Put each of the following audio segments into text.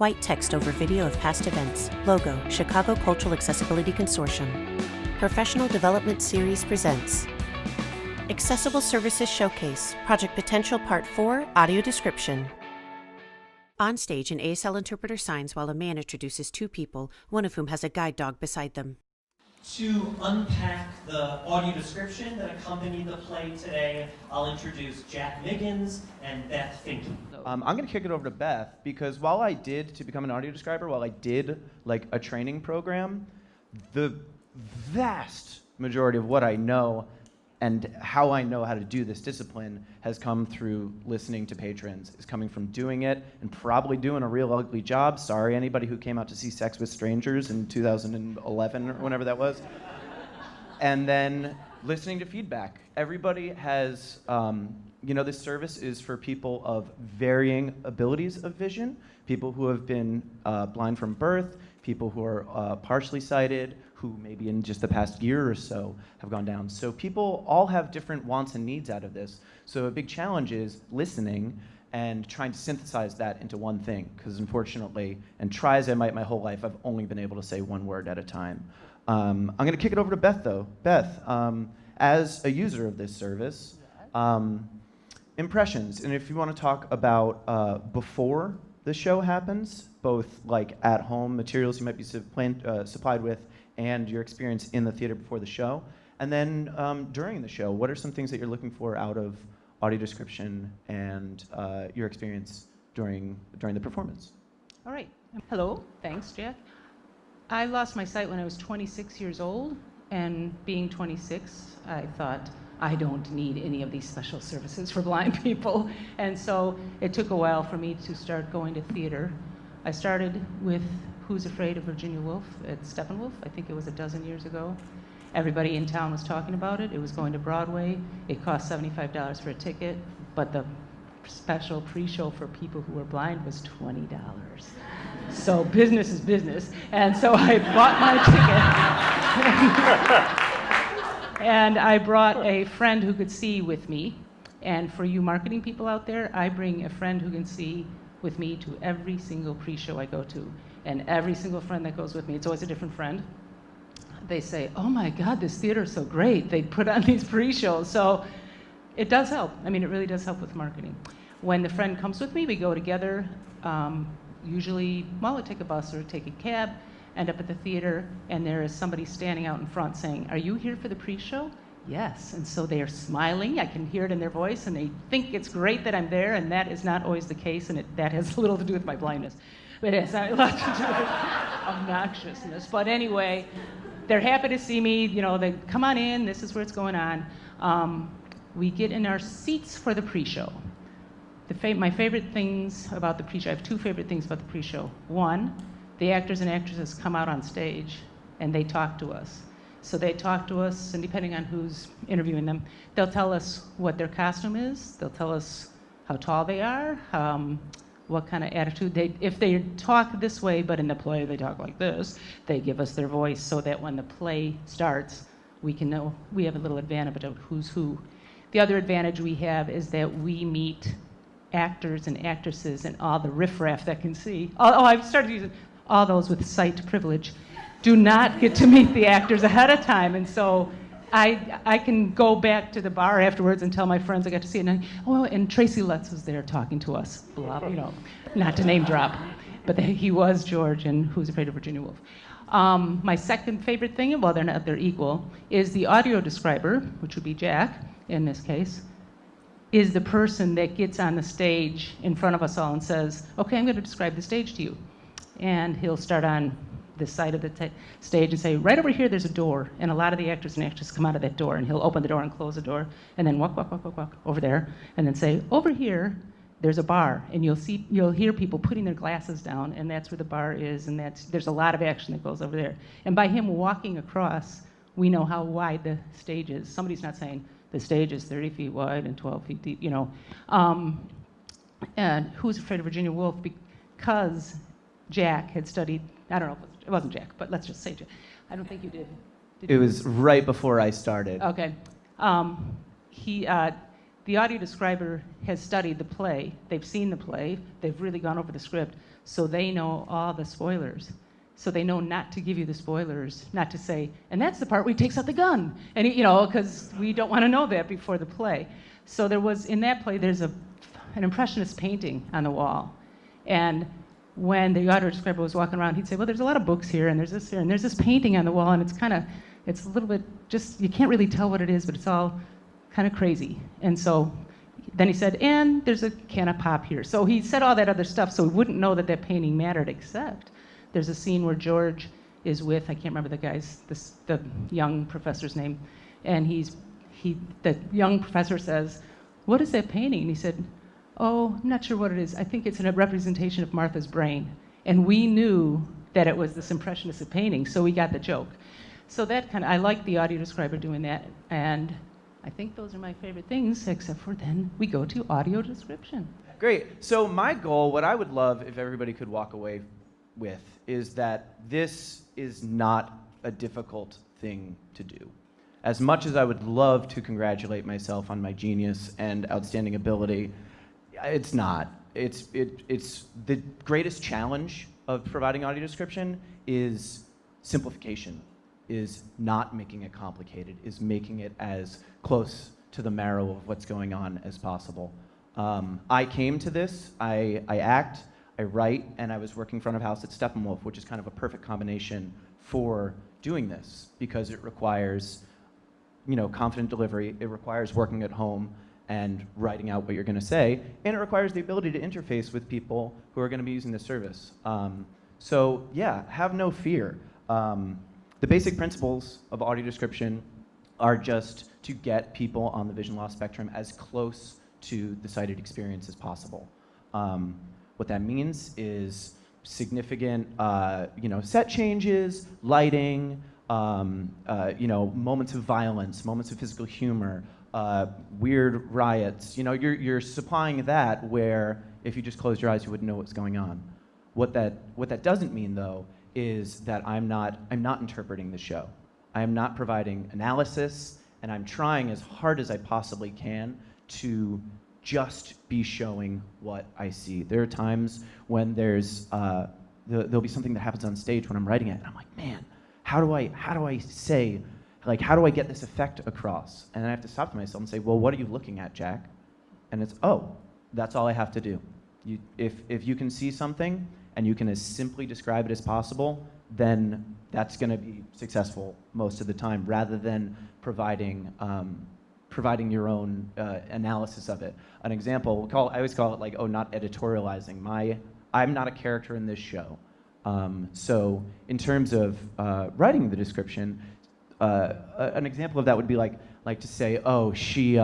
White text over video of past events. Logo, Chicago Cultural Accessibility Consortium. Professional Development Series presents Accessible Services Showcase, Project Potential Part 4, Audio Description. On stage, an ASL interpreter signs while a man introduces two people, one of whom has a guide dog beside them. To unpack the audio description that accompanied the play today, I'll introduce Jack Miggins and Beth Finke. I'm going to kick it over to Beth because while I did, to become an audio describer, while I did like a training program, the vast majority of what I know and how I know how to do this discipline has come through listening to patrons. It's coming from doing it and probably doing a real ugly job. Sorry, anybody who came out to see Sex with Strangers in 2011 or whenever that was. And then listening to feedback. Everybody has, this service is for people of varying abilities of vision, people who have been blind from birth, people who are partially sighted, who maybe in just the past year or so have gone down. So people all have different wants and needs out of this. So a big challenge is listening and trying to synthesize that into one thing, because unfortunately, and try as I might my whole life, I've only been able to say one word at a time. I'm gonna kick it over to Beth though. Beth, as a user of this service, impressions, and if you wanna talk about before the show happens, both like at home materials you might be supplied with and your experience in the theater before the show. And then during the show, what are some things that you're looking for out of audio description and your experience during the performance? All right. Hello. Thanks, Jack. I lost my sight when I was 26 years old, and being 26, I thought, I don't need any of these special services for blind people. And so it took a while for me to start going to theater. I started with Who's Afraid of Virginia Woolf at Steppenwolf. I think it was a dozen years ago. Everybody in town was talking about it. It was going to Broadway. It cost $75 for a ticket, but the special pre-show for people who were blind was $20. So business is business. And so I bought my ticket. And I brought a friend who could see with me. And for you marketing people out there, I bring a friend who can see with me to every single pre-show I go to. And every single friend that goes with me, it's always a different friend, they say, oh my God, this theater is so great. They put on these pre-shows. So it does help. I mean, it really does help with marketing. When the friend comes with me, we go together. Usually, I take a bus or take a cab, end up at the theater, and there is somebody standing out in front saying, are you here for the pre-show? Yes. And so they are smiling. I can hear it in their voice, and they think it's great that I'm there, and that is not always the case, and that has little to do with my blindness. But it has a lot to do with obnoxiousness. But anyway, they're happy to see me. They come on in. This is where it's going on. We get in our seats for the pre-show. My favorite things about the pre-show, I have two favorite things about the pre-show. One, the actors and actresses come out on stage and they talk to us. So they talk to us, and depending on who's interviewing them, they'll tell us what their costume is. They'll tell us how tall they are, what kind of attitude if they talk this way, but in the play they talk like this, they give us their voice so that when the play starts, we can know, we have a little advantage of who's who. The other advantage we have is that we meet actors and actresses and all the riffraff that can see. I've started using all those with sight privilege. Do not get to meet the actors ahead of time, and so I can go back to the bar afterwards and tell my friends I got to see it. And Tracy Letts was there talking to us, not to name drop, but he was George in Who's Afraid of Virginia Woolf. My second favorite thing, well, they're equal, is the audio describer, which would be Jack in this case, is the person that gets on the stage in front of us all and says, okay, I'm going to describe the stage to you. And he'll start on this side of the stage and say, right over here there's a door, and a lot of the actors and actresses come out of that door, and he'll open the door and close the door, and then walk over there, and then say, over here there's a bar, and you'll hear people putting their glasses down, and that's where the bar is, and there's a lot of action that goes over there. And by him walking across, we know how wide the stage is. Somebody's not saying the stage is 30 feet wide and 12 feet deep, And Who's Afraid of Virginia Woolf? Because Jack had studied, I don't know, it wasn't Jack, but let's just say Jack. I don't think you did. It was right before I started. Okay. the audio describer has studied the play. They've seen the play. They've really gone over the script, so they know all the spoilers. So they know not to give you the spoilers, not to say, and that's the part where he takes out the gun, and because we don't want to know that before the play. So there was, in that play, there's an impressionist painting on the wall, and when the audio describer was walking around, he'd say, well, there's a lot of books here, and there's this here, and there's this painting on the wall, and it's a little bit just, you can't really tell what it is, but it's all kind of crazy. And so then he said, and there's a can of pop here. So he said all that other stuff so we wouldn't know that that painting mattered, except there's a scene where George is with, I can't remember the young professor's name, and the young professor says, what is that painting? And he said, oh, I'm not sure what it is. I think it's a representation of Martha's brain. And we knew that it was this impressionistic painting, so we got the joke. So I like the audio describer doing that, and I think those are my favorite things, except for then we go to audio description. Great. So my goal, what I would love if everybody could walk away with, is that this is not a difficult thing to do. As much as I would love to congratulate myself on my genius and outstanding ability, it's not. It's the greatest challenge of providing audio description is simplification, is not making it complicated, is making it as close to the marrow of what's going on as possible. I came to this, I act, I write, and I was working front of house at Steppenwolf, which is kind of a perfect combination for doing this because it requires, confident delivery, it requires working at home and writing out what you're going to say, and it requires the ability to interface with people who are going to be using the service. So yeah, have no fear. The basic principles of audio description are just to get people on the vision loss spectrum as close to the sighted experience as possible. What that means is significant, set changes, lighting, moments of violence, moments of physical humor, weird riots. You're supplying that where if you just closed your eyes, you wouldn't know what's going on. What that doesn't mean, though, is that I'm not interpreting the show. I am not providing analysis, and I'm trying as hard as I possibly can to just be showing what I see. There are times when there'll be something that happens on stage when I'm writing it, and I'm like, man, how do I say, how do I get this effect across? And I have to stop to myself and say, well, what are you looking at, Jack? And it's, oh, that's all I have to do. If you can see something and you can as simply describe it as possible, then that's going to be successful most of the time, rather than providing your own analysis of it. An example, I always call it not editorializing. I'm not a character in this show. So in terms of writing the description, an example of that would be like to say, oh, she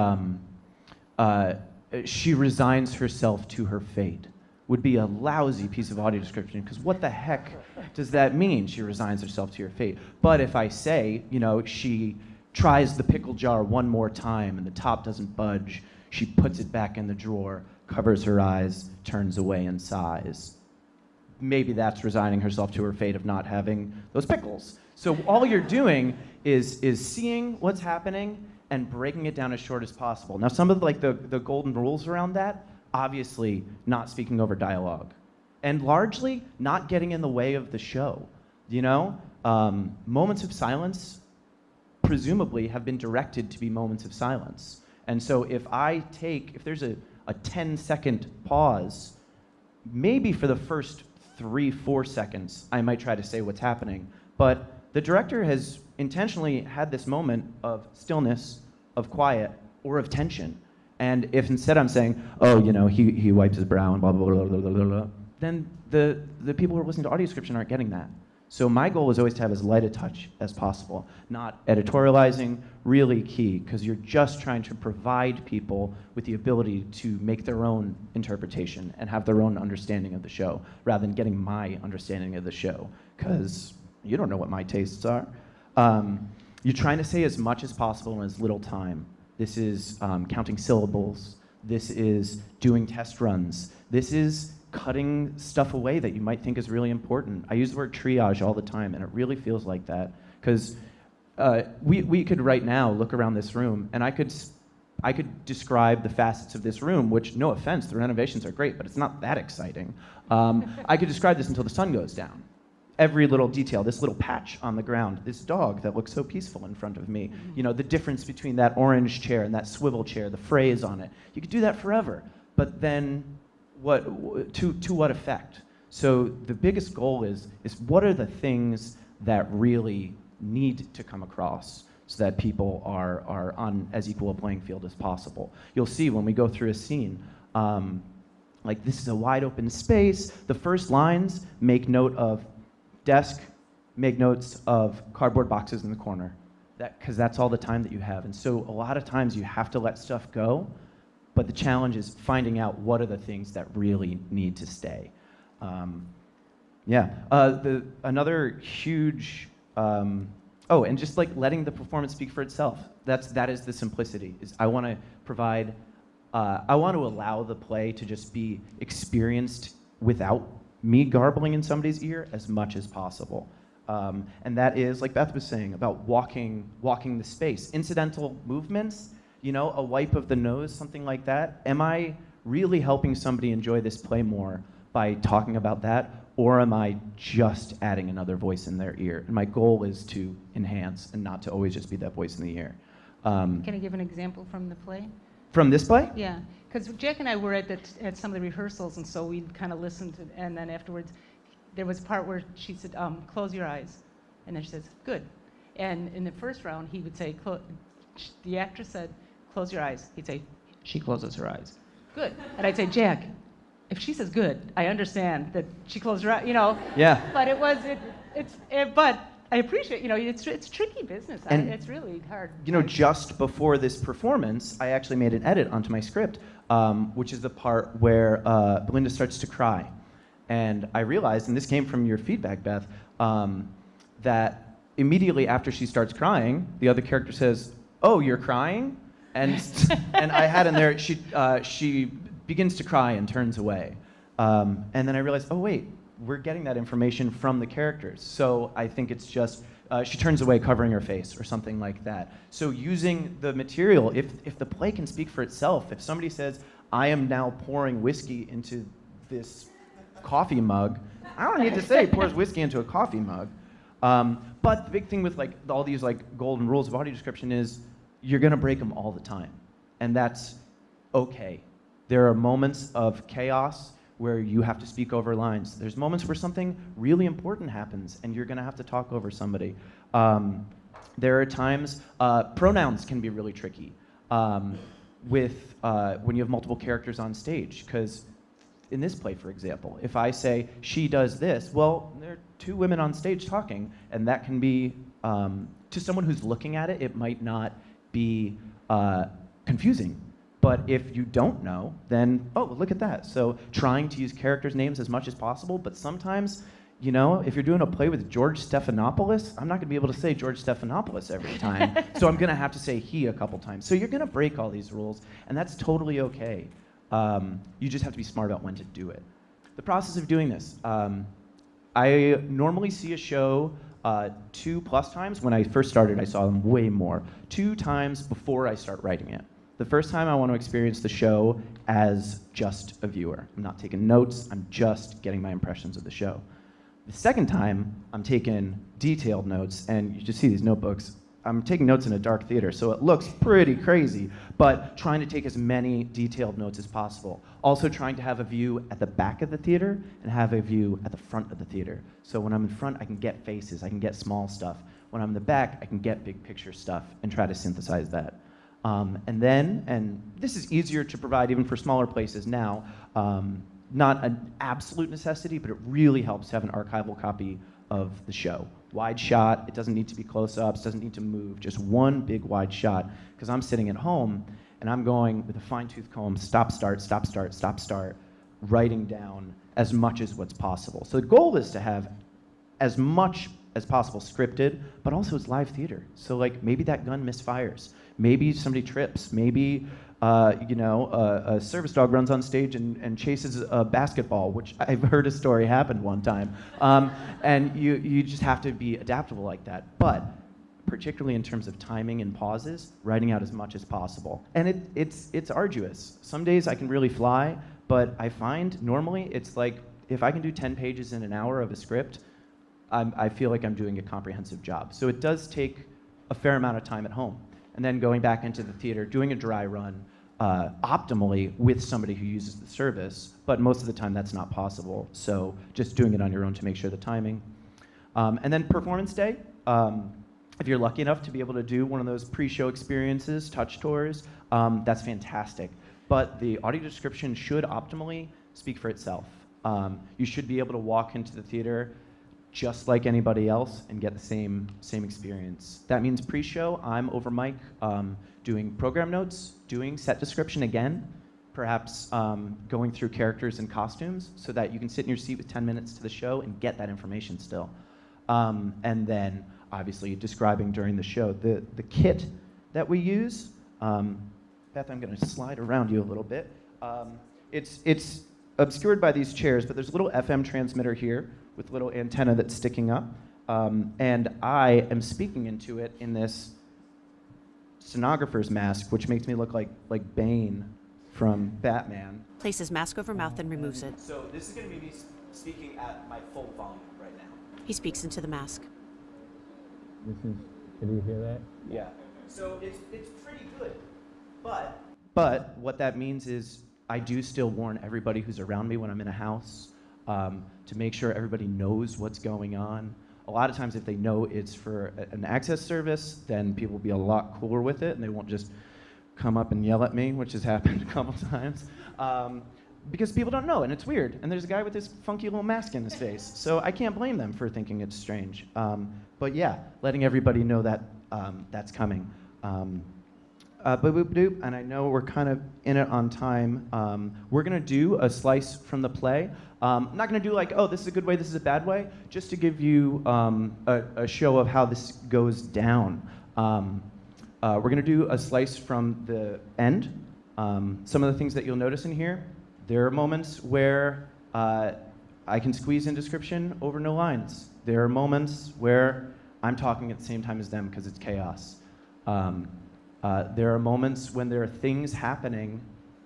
resigns herself to her fate. Would be a lousy piece of audio description, because what the heck does that mean? She resigns herself to her fate. But if I say, she tries the pickle jar one more time and the top doesn't budge, she puts it back in the drawer, covers her eyes, turns away and sighs. Maybe that's resigning herself to her fate of not having those pickles. So all you're doing is seeing what's happening and breaking it down as short as possible. Now, some of the golden rules around that, obviously not speaking over dialogue, and largely not getting in the way of the show. Moments of silence presumably have been directed to be moments of silence. And so if there's a 10-second pause, maybe for the first 3-4 seconds, I might try to say what's happening. But the director has intentionally had this moment of stillness, of quiet, or of tension. And if instead I'm saying, oh, he wipes his brow and blah, blah, blah, blah, blah, blah, blah, then the people who are listening to audio description aren't getting that. So my goal is always to have as light a touch as possible, not editorializing, really key, because you're just trying to provide people with the ability to make their own interpretation and have their own understanding of the show, rather than getting my understanding of the show, because you don't know what my tastes are. You're trying to say as much as possible in as little time. This is counting syllables. This is doing test runs. This is cutting stuff away that you might think is really important. I use the word triage all the time, and it really feels like that. Because we could right now look around this room, and I could I could describe the facets of this room, which, no offense, the renovations are great, but it's not that exciting. I could describe this until the sun goes down. Every little detail, this little patch on the ground, this dog that looks so peaceful in front of me, you know, the difference between that orange chair and that swivel chair, the phrase on it. You could do that forever, but then to what effect? So the biggest goal is what are the things that really need to come across so that people are on as equal a playing field as possible. You'll see when we go through a scene, like this is a wide open space. The first lines make note of desk, make notes of cardboard boxes in the corner, because that's all the time that you have. And so a lot of times you have to let stuff go, but the challenge is finding out what are the things that really need to stay. Another huge, and just like letting the performance speak for itself. That is the simplicity. Is I want to provide, I want to allow the play to just be experienced without me garbling in somebody's ear as much as possible. And that is, like Beth was saying, about walking the space. Incidental movements, you know, a wipe of the nose, something like that. Am I really helping somebody enjoy this play more by talking about that, or am I just adding another voice in their ear? And my goal is to enhance and not to always just be that voice in the ear. Can I give an example from the play? From this play? Yeah, because Jack and I were at some of the rehearsals, and so we'd kind of listen to, and then afterwards, there was a part where she said, close your eyes. And then she says, good. And in the first round, he would say, the actress said, close your eyes. He'd say, she closes her eyes. Good. And I'd say, Jack, if she says good, I understand that she closed her eyes, you know. Yeah. But but I appreciate, you know, it's tricky business. And it's really hard. You know, just before this performance, I actually made an edit onto my script, which is the part where Belinda starts to cry. And I realized, and this came from your feedback, Beth, that immediately after she starts crying, the other character says, oh, you're crying? And I had in there, she begins to cry and turns away. And then I realized, oh wait, we're getting that information from the characters. So I think it's just, she turns away covering her face or something like that. So using the material, if the play can speak for itself, if somebody says, I am now pouring whiskey into this coffee mug, I don't need to say pours whiskey into a coffee mug. But the big thing with like all these like golden rules of audio description is you're gonna break them all the time. And that's okay. There are moments of chaos where you have to speak over lines. There's moments where something really important happens and you're gonna have to talk over somebody. There are times, pronouns can be really tricky when you have multiple characters on stage, because in this play, for example, if I say, she does this, well, there are two women on stage talking, and that can be, to someone who's looking at it, it might not be confusing. But if you don't know, then, oh, look at that. So trying to use characters' names as much as possible, but sometimes, you know, if you're doing a play with George Stephanopoulos, I'm not gonna be able to say George Stephanopoulos every time. So I'm gonna have to say he a couple times. So you're gonna break all these rules, and that's totally okay. You just have to be smart about when to do it. The process of doing this. I normally see a show 2+ times. When I first started, I saw them way more. 2 times before I start writing it. The first time I want to experience the show as just a viewer. I'm not taking notes, I'm just getting my impressions of the show. The second time, I'm taking detailed notes, and you just see these notebooks. I'm taking notes in a dark theater, so it looks pretty crazy, but trying to take as many detailed notes as possible. Also trying to have a view at the back of the theater and have a view at the front of the theater. So when I'm in front, I can get faces, I can get small stuff. When I'm in the back, I can get big picture stuff and try to synthesize that. And this is easier to provide even for smaller places now, not an absolute necessity, but it really helps to have an archival copy of the show. Wide shot, it doesn't need to be close-ups, doesn't need to move, just one big wide shot, because I'm sitting at home and I'm going with a fine-tooth comb, stop, start, stop, start, stop, start, writing down as much as what's possible. So the goal is to have as much as possible scripted, but also it's live theater. So like maybe that gun misfires. Maybe somebody trips. Maybe a service dog runs on stage and chases a basketball, which I've heard a story happened one time. And you just have to be adaptable like that. But particularly in terms of timing and pauses, writing out as much as possible. And it's arduous. Some days I can really fly, but I find normally it's like if I can do 10 pages in an hour of a script, I feel like I'm doing a comprehensive job. So it does take a fair amount of time at home. And then going back into the theater, doing a dry run optimally with somebody who uses the service, but most of the time that's not possible. So just doing it on your own to make sure the timing. And then performance day, if you're lucky enough to be able to do one of those pre-show experiences, touch tours, that's fantastic. But the audio description should optimally speak for itself. You should be able to walk into the theater just like anybody else and get the same experience. That means pre-show, I'm over mic doing program notes, doing set description again, perhaps going through characters and costumes so that you can sit in your seat with 10 minutes to the show and get that information still. And then obviously describing during the show. The kit that we use, Beth, I'm gonna slide around you a little bit. It's obscured by these chairs, but there's a little FM transmitter here with a little antenna that's sticking up. And I am speaking into it in this stenographer's mask, which makes me look like Bane from Batman. Places mask over mouth and removes it. So this is gonna be me speaking at my full volume right now. He speaks into the mask. Can you hear that? Yeah. So it's pretty good. But what that means is I do still warn everybody who's around me when I'm in a house to make sure everybody knows what's going on. A lot of times if they know it's for an access service, then people will be a lot cooler with it and they won't just come up and yell at me, which has happened a couple times. Because people don't know, and it's weird. And there's a guy with this funky little mask in his face. So I can't blame them for thinking it's strange. But yeah, letting everybody know that that's coming. Boop-boop-doop, and I know we're kind of in it on time. We're gonna do a slice from the play. I'm not gonna do like, oh, this is a good way, this is a bad way, just to give you a show of how this goes down. We're gonna do a slice from the end. Some of the things that you'll notice in here, there are moments where I can squeeze in description over no lines. There are moments where I'm talking at the same time as them because it's chaos. There are moments when there are things happening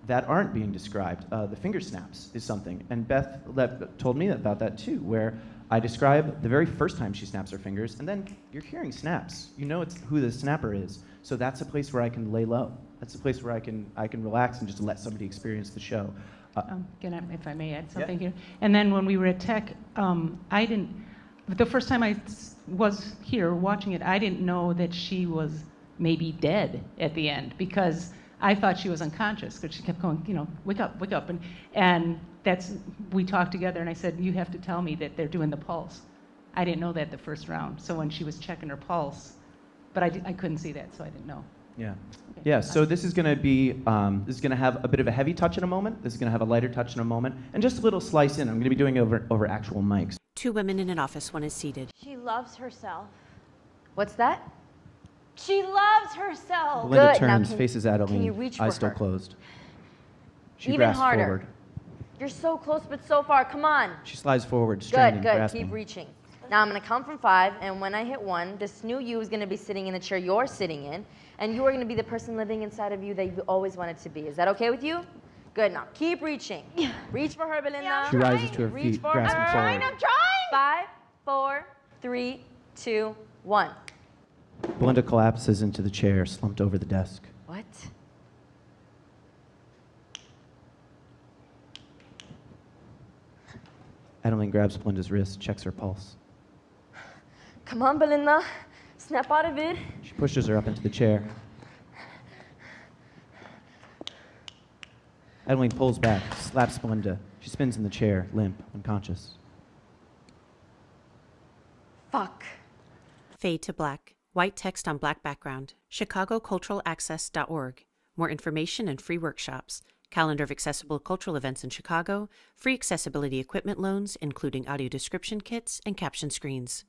that aren't being described. The finger snaps is something, and Beth told me about that too, where I describe the very first time she snaps her fingers, and then you're hearing snaps. You know it's who the snapper is. So that's a place where I can lay low. That's a place where I can relax and just let somebody experience the show. If I may add something here. And then when we were at Tech, the first time I was here watching it, I didn't know that she was maybe dead at the end because I thought she was unconscious because she kept going, wake up. And we talked together and I said, you have to tell me that they're doing the pulse. I didn't know that the first round. So when she was checking her pulse, but I couldn't see that, so I didn't know. Yeah. Okay. Yeah, so this is gonna be, this is gonna have a bit of a heavy touch in a moment, this is gonna have a lighter touch in a moment, and just a little slice in. I'm gonna be doing it over actual mics. Two women in an office, one is seated. She loves herself. What's that? She loves herself. Belinda Good. Now turns, faces at can you Aline, reach eyes for still her? closed. She Even grasps harder. forward. You're so close, but so far. Come on. She slides forward, straining, Good. grasping. Keep reaching. Now I'm going to count from 5, and when I hit 1, this new you is going to be sitting in the chair you're sitting in, and you are going to be the person living inside of you that you always wanted to be. Is that okay with you? Good. Now keep reaching. Reach for her, Belinda. Yeah, She rises to her Reach feet, for grasping her. forward. I'm trying. 5, 4, 3, 2, 1. Belinda collapses into the chair, slumped over the desk. What? Adeline grabs Belinda's wrist, checks her pulse. Come on, Belinda. Snap out of it. She pushes her up into the chair. Adeline pulls back, slaps Belinda. She spins in the chair, limp, unconscious. Fuck. Fade to black. White text on black background. ChicagoCulturalAccess.org. More information and free workshops. Calendar of accessible cultural events in Chicago. Free accessibility equipment loans, including audio description kits and caption screens.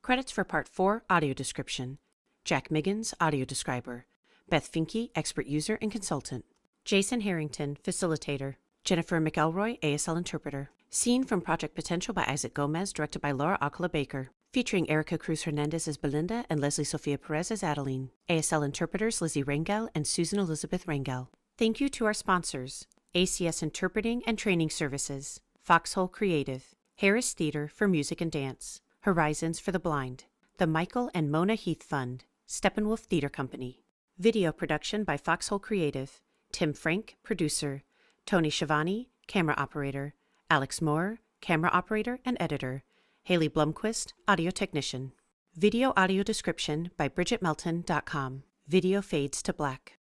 Credits for Part 4, Audio Description. Jack Miggins, Audio Describer. Beth Finke, Expert User and Consultant. Jason Harrington, Facilitator. Jennifer McElroy, ASL Interpreter. Scene from Project Potential by Isaac Gomez, directed by Laura Akala Baker. featuring Erica Cruz Hernandez as Belinda and Leslie Sofia Perez as Adeline. ASL interpreters Lizzie Rangel and Susan Elizabeth Rangel. Thank you to our sponsors: ACS Interpreting and Training Services, Foxhole Creative, Harris Theater for Music and Dance, Horizons for the Blind, the Michael and Mona Heath Fund, Steppenwolf Theater Company. Video production by Foxhole Creative, Tim Frank, producer, Tony Schiavone, camera operator, Alex Moore, camera operator and editor, Haley Blumquist, audio technician. Video audio description by BridgetMelton.com. Video fades to black.